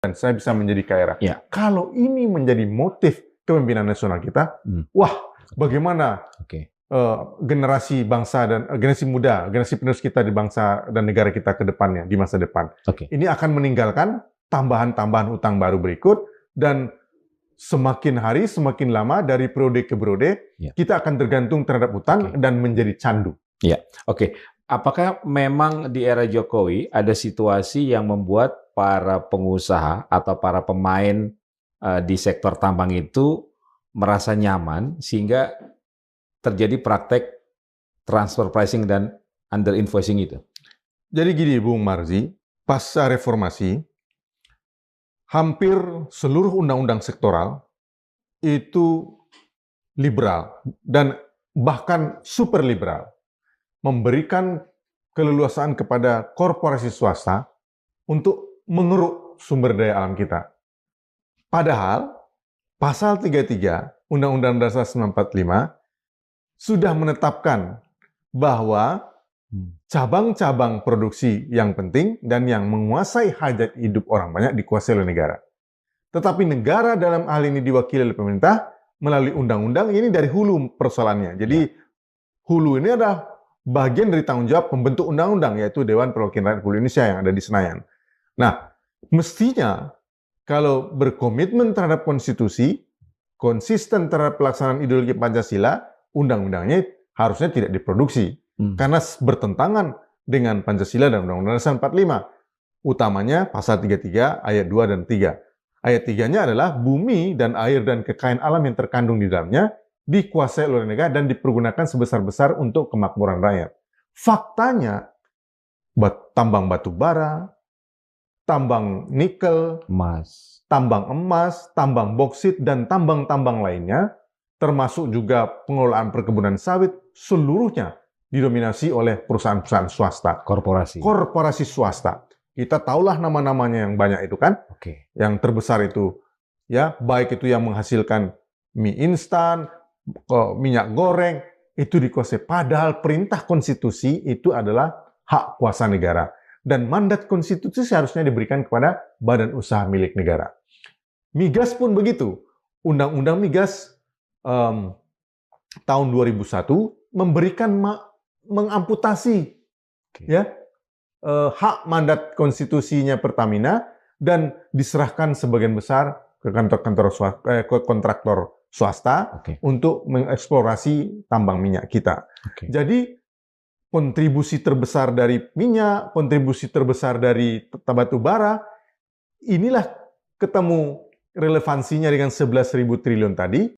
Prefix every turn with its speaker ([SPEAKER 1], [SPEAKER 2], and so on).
[SPEAKER 1] dan saya bisa menjadi kaya raya.
[SPEAKER 2] Ya.
[SPEAKER 1] Kalau ini menjadi motif kepemimpinan nasional kita, wah, bagaimana generasi bangsa dan generasi muda, generasi penerus kita di bangsa dan negara kita ke depannya, di masa depan. Ini akan meninggalkan tambahan-tambahan utang baru berikut, dan semakin hari, semakin lama, dari periode ke periode, kita akan tergantung terhadap utang dan menjadi candu.
[SPEAKER 2] Ya, apakah memang di era Jokowi ada situasi yang membuat para pengusaha atau para pemain di sektor tambang itu merasa nyaman sehingga terjadi praktek transfer pricing dan under invoicing itu?
[SPEAKER 1] Jadi gini, Bung Marzi, pasca reformasi, hampir seluruh undang-undang sektoral itu liberal dan bahkan super liberal, memberikan keleluasaan kepada korporasi swasta untuk mengeruk sumber daya alam kita. Padahal pasal 33 Undang-Undang Dasar 1945 sudah menetapkan bahwa cabang-cabang produksi yang penting dan yang menguasai hajat hidup orang banyak dikuasai oleh negara. Tetapi negara dalam hal ini diwakili oleh pemerintah melalui undang-undang, ini dari hulu persoalannya. Jadi hulu ini adalah bagian dari tanggung jawab pembentuk undang-undang, yaitu Dewan Perwakilan Rakyat Republik Indonesia yang ada di Senayan. Nah, mestinya kalau berkomitmen terhadap konstitusi, konsisten terhadap pelaksanaan ideologi Pancasila, undang-undangnya harusnya tidak diproduksi. Karena bertentangan dengan Pancasila dan Undang-Undang Dasar 45. Utamanya pasal 33 ayat 2 dan 3. Ayat 3-nya adalah bumi dan air dan kekayaan alam yang terkandung di dalamnya dikuasai oleh negara dan dipergunakan sebesar-besar untuk kemakmuran rakyat. Faktanya, tambang batu bara, tambang nikel, tambang emas, tambang boksit, dan tambang-tambang lainnya, termasuk juga pengelolaan perkebunan sawit, seluruhnya didominasi oleh perusahaan-perusahaan swasta. Korporasi swasta. Kita tahulah nama-namanya yang banyak itu kan. Yang terbesar itu, ya, baik itu yang menghasilkan mie instan, minyak goreng, itu dikuasai. Padahal perintah konstitusi itu adalah hak kuasa negara. Dan mandat konstitusi seharusnya diberikan kepada badan usaha milik negara. Migas pun begitu. Undang-Undang Migas tahun 2001 memberikan mengamputasi hak mandat konstitusinya Pertamina dan diserahkan sebagian besar ke kontraktor swasta untuk mengeksplorasi tambang minyak kita. Jadi kontribusi terbesar dari minyak, kontribusi terbesar dari batu bara, inilah ketemu relevansinya dengan 11.000 triliun tadi.